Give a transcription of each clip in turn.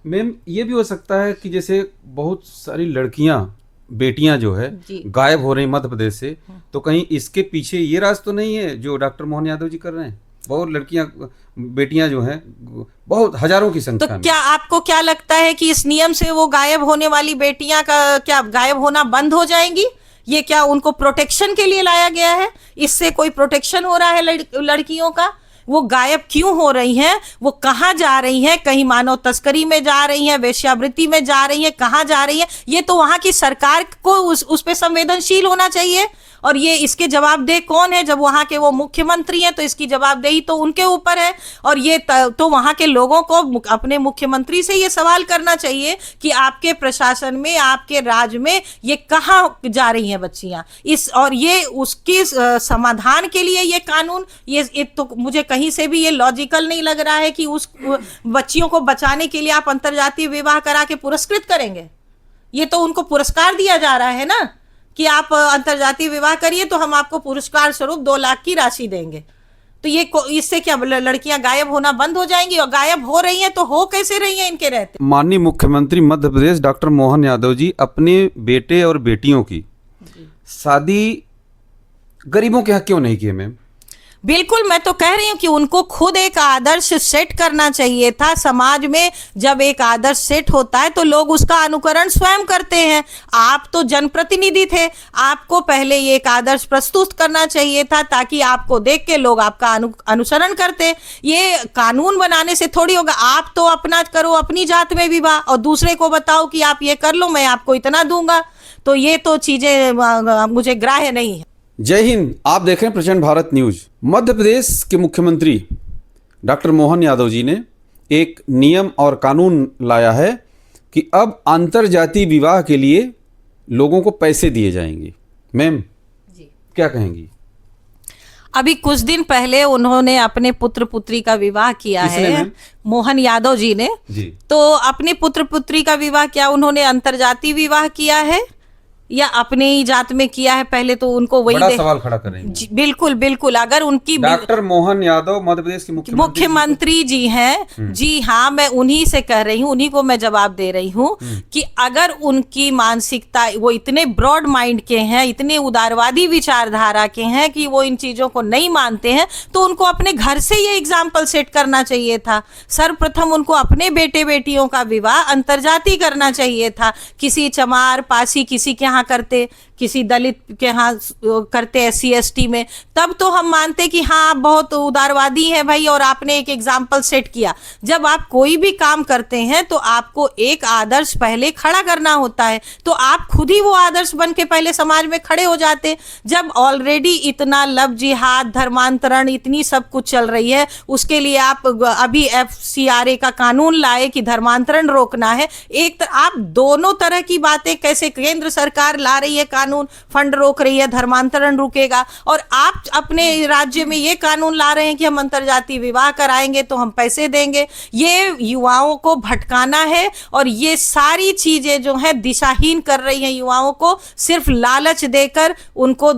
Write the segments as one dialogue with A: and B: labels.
A: Ma'am ये भी हो सकता है कि जैसे बहुत सारी लड़कियां, बेटियां जो है गायब हो रही मध्य प्रदेश से, तो कहीं इसके पीछे ये राज तो नहीं है जो डॉक्टर मोहन यादव जी कर रहे हैं? बहुत लड़कियां, बेटियां जो हैं बहुत हजारों की संख्या में।
B: क्या आपको क्या लगता है कि इस नियम से वो गायब होने वाली बेटियां का क्या गायब होना बंद हो जाएंगी? ये क्या उनको प्रोटेक्शन के लिए लाया गया है? इससे कोई प्रोटेक्शन हो रहा है लड़कियों का? वो गायब क्यों हो रही हैं? वो कहाँ जा रही हैं? कहीं मानव तस्करी में जा रही हैं, वेश्यावृत्ति में जा रही हैं, कहाँ जा रही हैं? ये तो वहां की सरकार को उस पे संवेदनशील होना चाहिए। और ये इसके जवाबदेह कौन है? जब वहां के वो मुख्यमंत्री हैं तो इसकी जवाबदेही तो उनके ऊपर है। और ये तो वहां के लोगों को अपने मुख्यमंत्री से ये सवाल करना चाहिए कि आपके प्रशासन में, आपके राज्य में ये कहाँ जा रही हैं बच्चियां। और ये उसके समाधान के लिए ये कानून, ये तो मुझे कहीं से भी ये लॉजिकल नहीं लग रहा है कि उस बच्चियों को बचाने के लिए आप अंतर्जातीय विवाह करा के पुरस्कृत करेंगे। ये तो उनको पुरस्कार दिया जा रहा है ना कि आप अंतर्जातीय विवाह करिए तो हम आपको पुरस्कार स्वरूप 2 लाख की राशि देंगे। तो ये इससे क्या लड़कियां गायब होना बंद हो जाएंगी? और गायब हो रही हैं तो हो कैसे रही हैं इनके रहते?
A: माननीय मुख्यमंत्री मध्य प्रदेश डॉक्टर मोहन यादव जी अपने बेटे और बेटियों की शादी गरीबों के यहाँ क्यों नहीं किए मैम?
B: बिल्कुल, मैं तो कह रही हूँ कि उनको खुद एक आदर्श सेट करना चाहिए था। समाज में जब एक आदर्श सेट होता है तो लोग उसका अनुकरण स्वयं करते हैं। आप तो जनप्रतिनिधि थे, आपको पहले ये एक आदर्श प्रस्तुत करना चाहिए था ताकि आपको देख के लोग आपका अनुसरण करते। ये कानून बनाने से थोड़ी होगा। आप तो अपना करो अपनी जात में विवाह और दूसरे को बताओ कि आप ये कर लो, मैं आपको इतना दूंगा। तो ये तो चीजें मुझे ग्राह्य नहीं है।
A: जय हिंद, आप देख रहे हैं प्रचंड भारत न्यूज। मध्य प्रदेश के मुख्यमंत्री डॉक्टर मोहन यादव जी ने एक नियम और कानून लाया है कि अब अंतरजातीय विवाह के लिए लोगों को पैसे दिए जाएंगे। मैम जी क्या कहेंगी?
B: अभी कुछ दिन पहले उन्होंने अपने पुत्र पुत्री का विवाह किया है, मोहन यादव जी ने जी। तो अपने पुत्र पुत्री का विवाह क्या उन्होंने अंतरजातीय विवाह किया है या अपने ही जात में किया है? पहले तो उनको वही
A: बड़ा सवाल खड़ा करेंगे।
B: बिल्कुल बिल्कुल। अगर उनकी
A: डॉक्टर मोहन यादव मध्य प्रदेश के
B: मुख्यमंत्री जी हैं, जी हाँ, मैं उन्हीं से कह रही हूँ, उन्हीं को मैं जवाब दे रही हूँ कि अगर उनकी मानसिकता, वो इतने ब्रॉड माइंड के हैं, इतने उदारवादी विचारधारा के हैं कि वो इन चीजों को नहीं मानते हैं, तो उनको अपने घर से ये एग्जाम्पल सेट करना चाहिए था। सर्वप्रथम उनको अपने बेटे बेटियों का विवाह अंतर्जातीय करना चाहिए था। किसी चमार पासी किसी के करते, किसी दलित के यहाँ करते, SC ST में, तब तो हम मानते कि हाँ आप बहुत उदारवादी हैं भाई और आपने एक एग्जाम्पल सेट किया। जब आप कोई भी काम करते हैं तो आपको एक आदर्श पहले खड़ा करना होता है, तो आप खुद ही वो आदर्श बन के पहले समाज में खड़े हो जाते। जब ऑलरेडी इतना लव जिहाद, धर्मांतरण, इतनी सब कुछ चल रही है, उसके लिए आप अभी FCRA का कानून लाए कि धर्मांतरण रोकना है। एक आप दोनों तरह की बातें कैसे, केंद्र सरकार ला रही है कानून, फंड रोक रही है, धर्मांतरण रुकेगा, और आप अपने राज्य में ये कानून ला रहे हैं कि हम अंतर्जातीय विवाह कराएंगे तो हम पैसे देंगे। ये युवाओं को भटकाना है और ये सारी चीजें जो है दिशाहीन कर रही हैं युवाओं को, सिर्फ लालच देकर उनको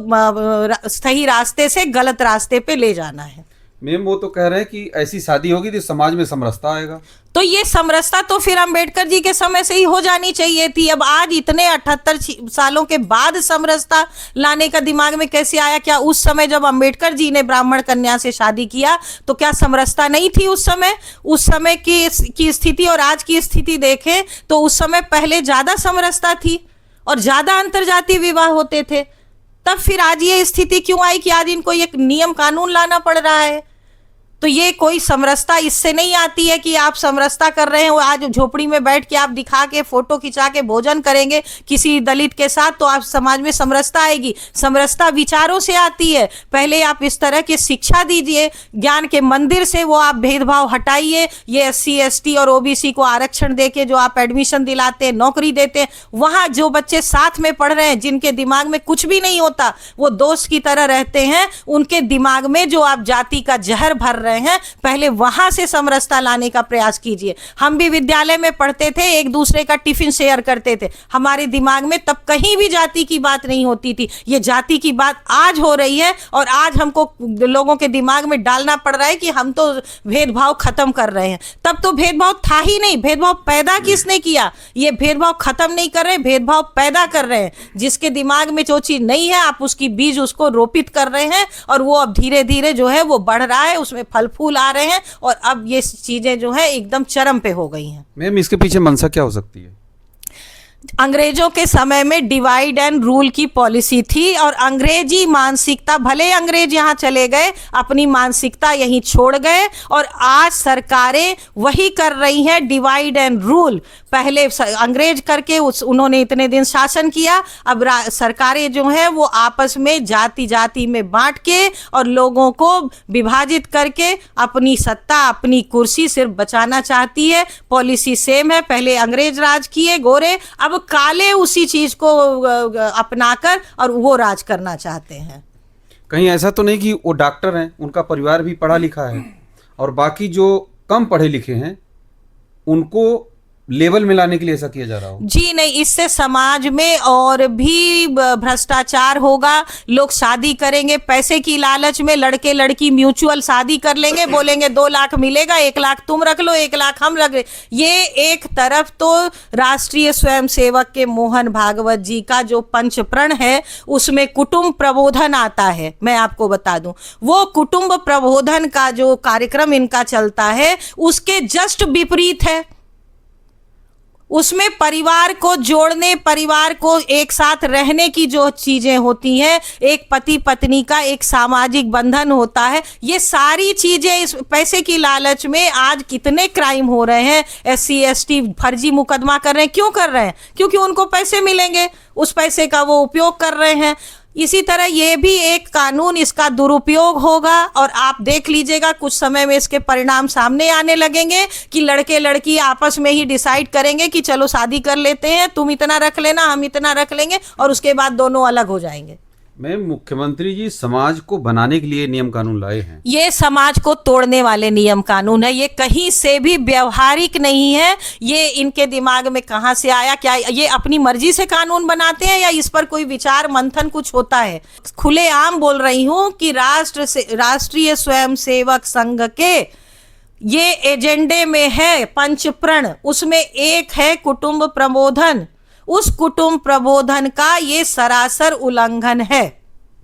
B: सही रास्ते से गलत रास्ते पे ले जाना है।
A: मैम वो तो कह रहे हैं कि ऐसी शादी होगी तो समाज में समरसता आएगा।
B: तो ये समरसता तो फिर अम्बेडकर जी के समय से ही हो जानी चाहिए थी। अब आज इतने 78 सालों के बाद समरसता लाने का दिमाग में कैसे आया? क्या उस समय जब अम्बेडकर जी ने ब्राह्मण कन्या से शादी किया तो क्या समरसता नहीं थी उस समय? उस समय की स्थिति और आज की स्थिति देखें तो उस समय पहले ज्यादा समरसता थी और ज्यादा अंतर्जातीय विवाह होते थे। तब फिर आज ये स्थिति क्यों आई कि आज इनको एक नियम कानून लाना पड़ रहा है? तो ये कोई समरसता इससे नहीं आती है कि आप समरसता कर रहे हैं। आज झोपड़ी में बैठ के आप दिखा के फोटो खिंचा के भोजन करेंगे किसी दलित के साथ तो आप समाज में समरसता आएगी। समरसता विचारों से आती है। पहले आप इस तरह की शिक्षा दीजिए, ज्ञान के मंदिर से वो आप भेदभाव हटाइए। ये SC ST और OBC को आरक्षण देके जो आप एडमिशन दिलाते हैं, नौकरी देते हैं, वहाँ जो बच्चे साथ में पढ़ रहे हैं जिनके दिमाग में कुछ भी नहीं होता, वो दोस्त की तरह रहते हैं, उनके दिमाग में जो आप जाति का जहर भर रहे हैं, पहले वहां से समरसता लाने का प्रयास कीजिए। हम भी विद्यालय में पढ़ते थे, एक दूसरे का टिफिन शेयर करते थे, हमारे दिमाग में तब कहीं भी जाति की बात नहीं होती थी। ये जाति की बात आज हो रही है और आज हमको लोगों के दिमाग में डालना पड़ रहा है कि हम तो भेदभाव खत्म कर रहे हैं। तब तो भेदभाव था ही नहीं। भेदभाव पैदा किसने किया? ये भेदभाव खत्म नहीं कर रहे, भेदभाव पैदा कर रहे हैं। जिसके दिमाग में जो चीज नहीं है, आप उसकी बीज उसको रोपित कर रहे हैं और वो अब धीरे धीरे जो है वो बढ़ रहा है, उसमें फल फूल आ रहे हैं और अब ये चीजें जो है एकदम चरम पे हो गई हैं।
A: मैम, इसके पीछे मंशा क्या हो सकती है?
B: अंग्रेजों के समय में डिवाइड एंड रूल की पॉलिसी थी और अंग्रेजी मानसिकता, भले अंग्रेज यहाँ चले गए, अपनी मानसिकता यहीं छोड़ गए और आज सरकारें वही कर रही हैं, डिवाइड एंड रूल। पहले अंग्रेज करके उन्होंने इतने दिन शासन किया, अब सरकारें जो हैं वो आपस में जाति जाति में बांट के और लोगों को विभाजित करके अपनी सत्ता, अपनी कुर्सी सिर्फ बचाना चाहती है। पॉलिसी सेम है, पहले अंग्रेज राज किए गोरे, अब काले उसी चीज को अपनाकर और वो राज करना चाहते हैं।
A: कहीं ऐसा तो नहीं कि वो डॉक्टर हैं, उनका परिवार भी पढ़ा लिखा है और बाकी जो कम पढ़े लिखे हैं उनको लेवल में लाने के लिए ऐसा किया जा रहा हो?
B: जी नहीं, इससे समाज में और भी भ्रष्टाचार होगा। लोग शादी करेंगे पैसे की लालच में, लड़के लड़की म्यूचुअल शादी कर लेंगे, बोलेंगे 2 लाख मिलेगा, 1 लाख तुम रख लो, 1 लाख हम रख ले। ये एक तरफ तो राष्ट्रीय स्वयंसेवक के मोहन भागवत जी का जो पंचप्रण है उसमें कुटुंब प्रबोधन आता है। मैं आपको बता दूं, वो कुटुंब प्रबोधन का जो कार्यक्रम इनका चलता है उसके जस्ट विपरीत है। उसमें परिवार को जोड़ने, परिवार को एक साथ रहने की जो चीजें होती हैं, एक पति पत्नी का एक सामाजिक बंधन होता है, ये सारी चीजें इस पैसे की लालच में आज कितने क्राइम हो रहे हैं। SC ST फर्जी मुकदमा कर रहे हैं। क्यों कर रहे हैं? क्योंकि उनको पैसे मिलेंगे, उस पैसे का वो उपयोग कर रहे हैं। इसी तरह ये भी एक कानून, इसका दुरुपयोग होगा और आप देख लीजिएगा कुछ समय में इसके परिणाम सामने आने लगेंगे कि लड़के लड़की आपस में ही डिसाइड करेंगे कि चलो शादी कर लेते हैं, तुम इतना रख लेना, हम इतना रख लेंगे और उसके बाद दोनों अलग हो जाएंगे।
A: मैम, मुख्यमंत्री जी समाज को बनाने के लिए नियम कानून लाए हैं।
B: ये समाज को तोड़ने वाले नियम कानून है, ये कहीं से भी व्यवहारिक नहीं है। ये इनके दिमाग में कहाँ से आया? क्या ये अपनी मर्जी से कानून बनाते हैं या इस पर कोई विचार मंथन कुछ होता है? खुलेआम बोल रही हूँ कि राष्ट्रीय स्वयंसेवक संघ के ये एजेंडे में है पंचप्रण, उसमें एक है कुटुंब प्रबोधन। उस कुटुंब प्रबोधन का ये सरासर उल्लंघन है।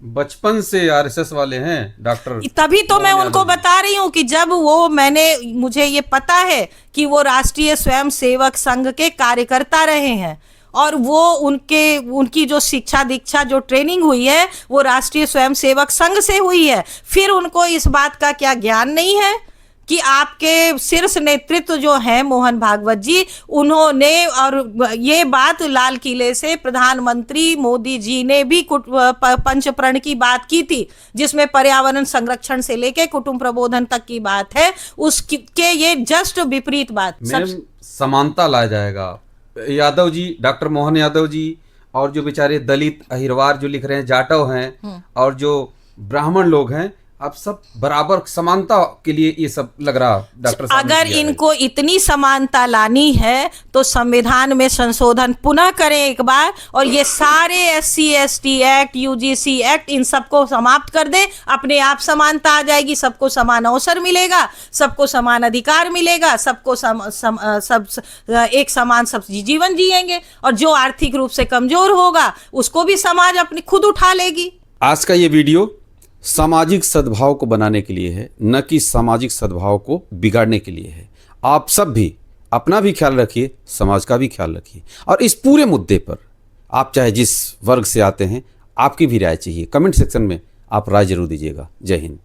A: बचपन से RSS वाले हैं डॉक्टर,
B: तभी तो मैं उनको बता रही हूँ कि जब वो मुझे ये पता है कि वो राष्ट्रीय स्वयंसेवक संघ के कार्यकर्ता रहे हैं और वो उनकी जो शिक्षा दीक्षा जो ट्रेनिंग हुई है वो राष्ट्रीय स्वयंसेवक संघ से हुई है, फिर उनको इस बात का क्या ज्ञान नहीं है कि आपके शीर्ष नेतृत्व जो है मोहन भागवत जी, उन्होंने, और ये बात लाल किले से प्रधानमंत्री मोदी जी ने भी पंचप्रण की बात की थी, जिसमें पर्यावरण संरक्षण से लेके कुटुंब प्रबोधन तक की बात है, उसके ये जस्ट विपरीत बात।
A: समानता लाया जाएगा। यादव जी, डॉक्टर मोहन यादव जी और जो बेचारे दलित अहिरवार जो लिख रहे हैं, जाटव हैं और जो ब्राह्मण लोग हैं, आप सब बराबर समानता के लिए ये सब लग रहा डॉक्टर साहब।
B: अगर इनको इतनी समानता लानी है तो संविधान में संशोधन पुनः करें एक बार और ये सारे SC ST act, UGC act, इन सबको समाप्त कर दें। अपने आप समानता आ जाएगी, सबको समान अवसर मिलेगा, सबको समान अधिकार मिलेगा, सबको सब एक समान सब जीवन जिएंगे और जो आर्थिक रूप से कमजोर होगा उसको भी समाज अपनी खुद उठा लेगी।
A: आज का ये वीडियो सामाजिक सद्भाव को बनाने के लिए है, न कि सामाजिक सद्भाव को बिगाड़ने के लिए है। आप सब भी अपना भी ख्याल रखिए, समाज का भी ख्याल रखिए और इस पूरे मुद्दे पर आप चाहे जिस वर्ग से आते हैं, आपकी भी राय चाहिए। कमेंट सेक्शन में आप राय जरूर दीजिएगा। जय हिंद।